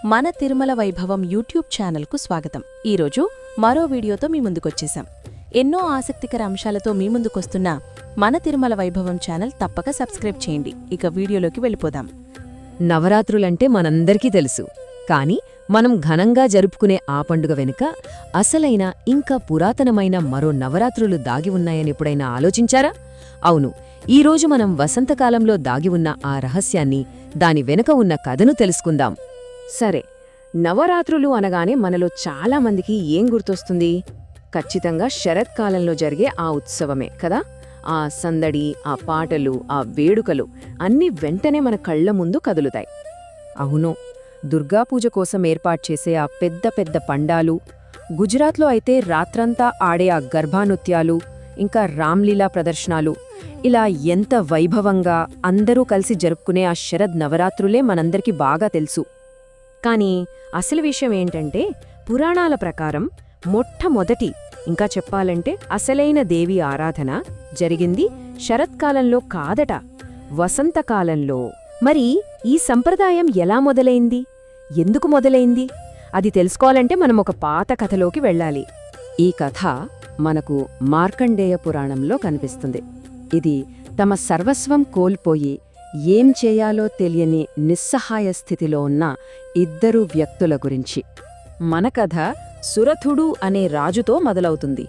మన తిరుమల వైభవం యూట్యూబ్ ఛానల్కు స్వాగతం. ఈరోజు మరో వీడియోతో మీ ముందుకొచ్చేశాం. ఎన్నో ఆసక్తికర అంశాలతో మీ ముందుకొస్తున్న మన తిరుమల వైభవం ఛానల్ తప్పక సబ్స్క్రైబ్ చేయండి. ఇక వీడియోలోకి వెళ్ళిపోదాం. నవరాత్రులంటే మనందరికీ తెలుసు, కాని మనం ఘనంగా జరుపుకునే ఆ పండుగ వెనుక అసలైన ఇంకా పురాతనమైన మరో నవరాత్రులు దాగి ఉన్నాయని ఎప్పుడైనా ఆలోచించారా? అవును, ఈరోజు మనం వసంతకాలంలో దాగి ఉన్న ఆ రహస్యాన్ని, దాని వెనుక ఉన్న కథను తెలుసుకుందాం. సరే, నవరాత్రులు అనగానే మనలో చాలామందికి ఏం గుర్తొస్తుంది? ఖచ్చితంగా శరత్కాలంలో జరిగే ఆ ఉత్సవమే కదా. ఆ సందడి, ఆ పాటలు, ఆ వేడుకలు అన్నీ వెంటనే మన కళ్ల ముందు కదులుతాయి. అవును, దుర్గాపూజ కోసం ఏర్పాటు చేసే ఆ పెద్ద పెద్ద పండాలు, గుజరాత్లో అయితే రాత్రంతా ఆడే ఆ గర్భానృత్యాలు, ఇంకా రామ్లీలా ప్రదర్శనాలు, ఇలా ఎంత వైభవంగా అందరూ కలిసి జరుపుకునే ఆ శరద్ నవరాత్రులే మనందరికీ బాగా తెలుసు. కానీ అసలు విషయం ఏంటంటే, పురాణాల ప్రకారం మొట్టమొదటి, ఇంకా చెప్పాలంటే అసలైన దేవి ఆరాధన జరిగింది శరత్కాలంలో కాదట, వసంతకాలంలో. మరి ఈ సంప్రదాయం ఎలా మొదలైంది, ఎందుకు మొదలైంది, అది తెలుసుకోవాలంటే మనం ఒక పాత కథలోకి వెళ్ళాలి. ఈ కథ మనకు మార్కండేయ పురాణంలో కనిపిస్తుంది. ఇది తమ సర్వస్వం కోల్పోయి ఏం చేయాలో తెలియని నిస్సహాయ స్థితిలో ఉన్న ఇద్దరు వ్యక్తుల గురించి. మన కథ సురథుడు అనే రాజుతో మొదలవుతుంది.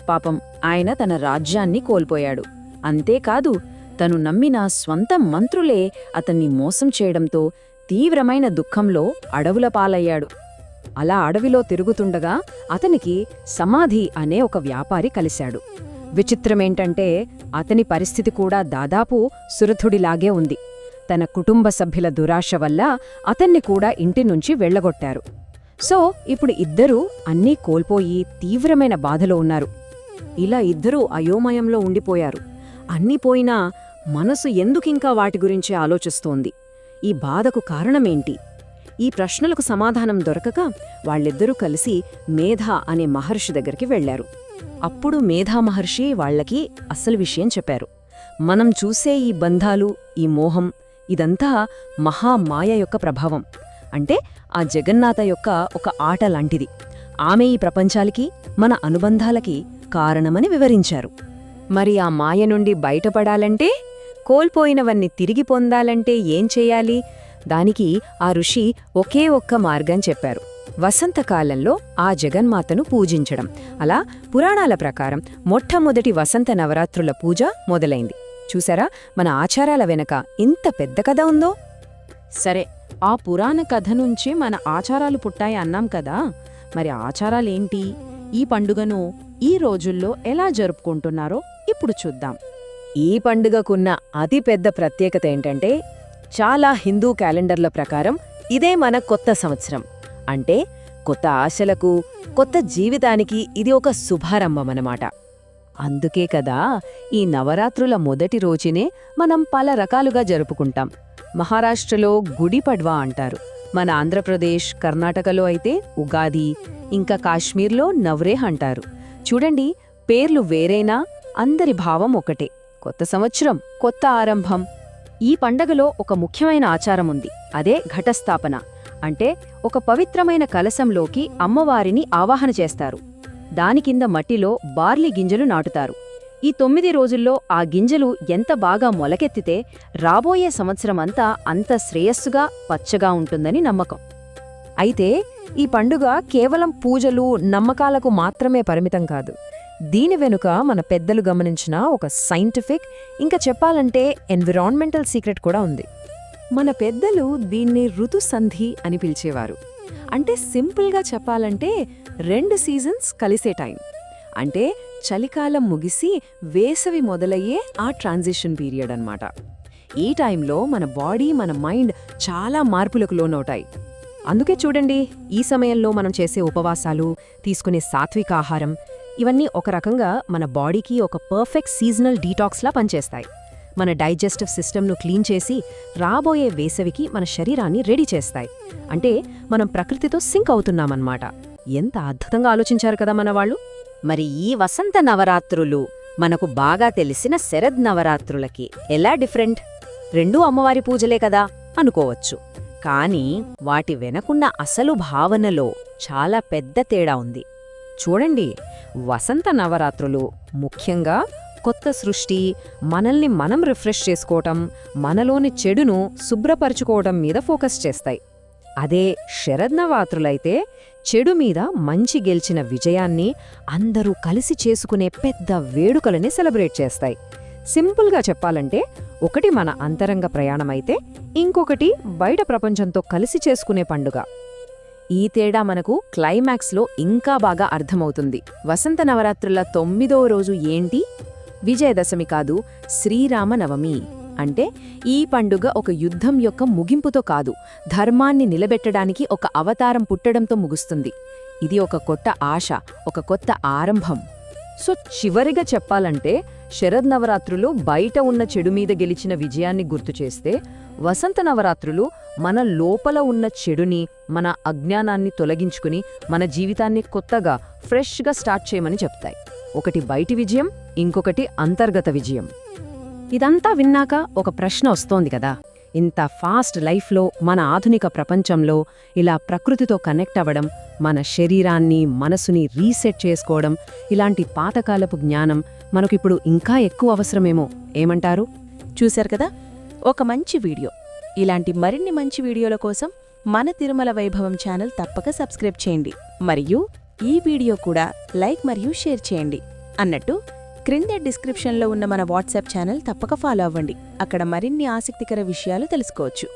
పాపం, ఆయన తన రాజ్యాన్ని కోల్పోయాడు. అంతేకాదు, తను నమ్మిన స్వంత మంత్రులే అతన్ని మోసం చేయడంతో తీవ్రమైన దుఃఖంలో అడవుల పాలయ్యాడు. అలా అడవిలో తిరుగుతుండగా అతనికి సమాధి అనే ఒక వ్యాపారి కలిశాడు. విచిత్రమేంటంటే, అతని పరిస్థితి కూడా దాదాపు సురథుడిలాగే ఉంది. తన కుటుంబ సభ్యుల దురాశ వల్ల అతన్ని కూడా ఇంటినుంచి వెళ్లగొట్టారు. సో ఇప్పుడు ఇద్దరూ అన్నీ కోల్పోయి తీవ్రమైన బాధలో ఉన్నారు. ఇలా ఇద్దరూ అయోమయంలో ఉండిపోయారు. అన్నీ పోయినా మనసు ఎందుకింకా వాటి గురించి ఆలోచిస్తోంది? ఈ బాధకు కారణమేంటి? ఈ ప్రశ్నలకు సమాధానం దొరకక వాళ్ళిద్దరూ కలిసి మేధా అనే మహర్షి దగ్గరికి వెళ్లారు. అప్పుడు మేధా మహర్షి వాళ్లకి అసలు విషయం చెప్పారు. మనం చూసే ఈ బంధాలు, ఈ మోహం, ఇదంతా మహామాయ యొక్క ప్రభావం. అంటే ఆ జగన్నాథ యొక్క ఒక ఆట లాంటిది. ఆమె ఈ ప్రపంచాలకి, మన అనుబంధాలకి కారణమని వివరించారు. మరి ఆ మాయ నుండి బయటపడాలంటే, కోల్పోయినవన్నీ తిరిగి పొందాలంటే ఏం చెయ్యాలి? దానికి ఆ ఋషి ఒకే ఒక్క మార్గం చెప్పారు: వసంతకాలంలో ఆ జగన్మాతను పూజించడం. అలా పురాణాల ప్రకారం మొట్టమొదటి వసంత నవరాత్రుల పూజ మొదలైంది. చూసారా, మన ఆచారాల వెనక ఇంత పెద్ద కథ ఉందో. సరే, ఆ పురాణ కథ నుంచి మన ఆచారాలు పుట్టాయి అన్నాం కదా. మరి ఆచారాలేంటి? ఈ పండుగను ఈ రోజుల్లో ఎలా జరుపుకుంటున్నారో ఇప్పుడు చూద్దాం. ఈ పండుగకున్న అతిపెద్ద ప్రత్యేకత ఏంటంటే, చాలా హిందూ క్యాలెండర్ల ప్రకారం ఇదే మన కొత్త సంవత్సరం. అంటే కొత్త ఆశలకు, కొత్త జీవితానికి ఇది ఒక శుభారంభమన్నమాట. అందుకే కదా ఈ నవరాత్రుల మొదటి రోజునే మనం పల రకాలుగా జరుపుకుంటాం. మహారాష్ట్రలో గుడి పడ్వా అంటారు, మన ఆంధ్రప్రదేశ్, కర్ణాటకలో అయితే ఉగాది, ఇంకా కాశ్మీర్లో నవ్రేహ్ అంటారు. చూడండి, పేర్లు వేరైనా అందరి భావం ఒకటే: కొత్త సంవత్సరం, కొత్త ఆరంభం. ఈ పండగలో ఒక ముఖ్యమైన ఆచారం ఉంది. అదే ఘటస్థాపన. అంటే ఒక పవిత్రమైన కలశంలోకి అమ్మవారిని ఆవాహన చేస్తారు. దాని కింద మట్టిలో బార్లీ గింజలు నాటుతారు. ఈ 9 రోజుల్లో ఆ గింజలు ఎంత బాగా మొలకెత్తితే రాబోయే సంవత్సరమంతా అంత శ్రేయస్సుగా, పచ్చగా ఉంటుందని నమ్మకం. అయితే ఈ పండుగ కేవలం పూజలు, నమ్మకాలకు మాత్రమే పరిమితం కాదు. దీని వెనుక మన పెద్దలు గమనించిన ఒక సైంటిఫిక్, ఇంకా చెప్పాలంటే ఎన్విరాన్మెంటల్ సీక్రెట్ కూడా ఉంది. మన పెద్దలు దీన్ని ఋతుసంధి అని పిలిచేవారు. అంటే సింపుల్గా చెప్పాలంటే 2 సీజన్స్ కలిసే టైం. అంటే చలికాలం ముగిసి వేసవి మొదలయ్యే ఆ ట్రాన్సిషన్ పీరియడ్ అన్నమాట. ఈ టైంలో మన బాడీ, మన మైండ్ చాలా మార్పులకు లోనవుతాయి. అందుకే చూడండి, ఈ సమయంలో మనం చేసే ఉపవాసాలు, తీసుకునే సాత్విక ఆహారం, ఇవన్నీ ఒక రకంగా మన బాడీకి ఒక పర్ఫెక్ట్ సీజనల్ డీటాక్స్లా పనిచేస్తాయి. మన డైజెస్టివ్ సిస్టమ్ను క్లీన్ చేసి రాబోయే వేసవికి మన శరీరాన్ని రెడీ చేస్తాయి. అంటే మనం ప్రకృతితో సింక్ అవుతున్నామన్నమాట. ఎంత అద్భుతంగా ఆలోచించారు కదా మన వాళ్ళు. మరి ఈ వసంత నవరాత్రులు మనకు బాగా తెలిసిన శరద్ నవరాత్రులకి ఎలా డిఫరెంట్? రెండూ అమ్మవారి పూజలే కదా అనుకోవచ్చు. కానీ వాటి వెనకున్న అసలు భావనలో చాలా పెద్ద తేడా ఉంది. చూడండి, వసంత నవరాత్రులు ముఖ్యంగా కొత్త సృష్టి, మనల్ని మనం రిఫ్రెష్ చేసుకోవటం, మనలోని చెడును శుభ్రపరుచుకోవటం మీద ఫోకస్ చేస్తాయి. అదే శరన్నవరాత్రులైతే చెడు మీద మంచి గెలిచిన విజయాన్ని అందరూ కలిసి చేసుకునే పెద్ద వేడుకలని సెలబ్రేట్ చేస్తాయి. సింపుల్గా చెప్పాలంటే, ఒకటి మన అంతరంగ ప్రయాణమైతే ఇంకొకటి బయట ప్రపంచంతో కలిసి చేసుకునే పండుగ. ఈ తేడా మనకు క్లైమాక్స్లో ఇంకా బాగా అర్థమవుతుంది. వసంత నవరాత్రుల 9వ రోజు ఏంటి? విజయదశమి కాదు, శ్రీరామనవమి. అంటే ఈ పండుగ ఒక యుద్ధం యొక్క ముగింపుతో కాదు, ధర్మాన్ని నిలబెట్టడానికి ఒక అవతారం పుట్టడంతో ముగుస్తుంది. ఇది ఒక కొత్త ఆశ, ఒక కొత్త ఆరంభం. సో చివరిగా చెప్పాలంటే, శరన్నవరాత్రులు బయట ఉన్న చెడు మీద గెలిచిన విజయాన్ని గుర్తుచేస్తే, వసంత నవరాత్రులు మన లోపల ఉన్న చెడుని, మన అజ్ఞానాన్ని తొలగించుకుని మన జీవితాన్ని కొత్తగా ఫ్రెష్గా స్టార్ట్ చేయమని చెప్తాయి. ఒకటి బయటి విజయం, ఇంకొకటి అంతర్గత విజయం. ఇదంతా విన్నాక ఒక ప్రశ్న వస్తోంది కదా, ఇంత ఫాస్ట్ లైఫ్లో, మన ఆధునిక ప్రపంచంలో ఇలా ప్రకృతితో కనెక్ట్ అవ్వడం, మన శరీరాన్ని, మనసుని రీసెట్ చేసుకోవడం, ఇలాంటి పాతకాలపు జ్ఞానం మనకిప్పుడు ఇంకా ఎక్కువ అవసరమేమో, ఏమంటారు? చూశారు కదా, ఒక మంచి వీడియో. ఇలాంటి మరిన్ని మంచి వీడియోల కోసం మన తిరుమల వైభవం ఛానల్ తప్పక సబ్స్క్రైబ్ చేయండి. మరియు ఈ వీడియో కూడా లైక్ మరియు షేర్ చేయండి. అన్నట్టు క్రింద డిస్క్రిప్షన్లో ఉన్న మన వాట్సాప్ ఛానల్ తప్పక ఫాలో అవ్వండి. అక్కడ మరిన్ని ఆసక్తికర విషయాలు తెలుసుకోవచ్చు.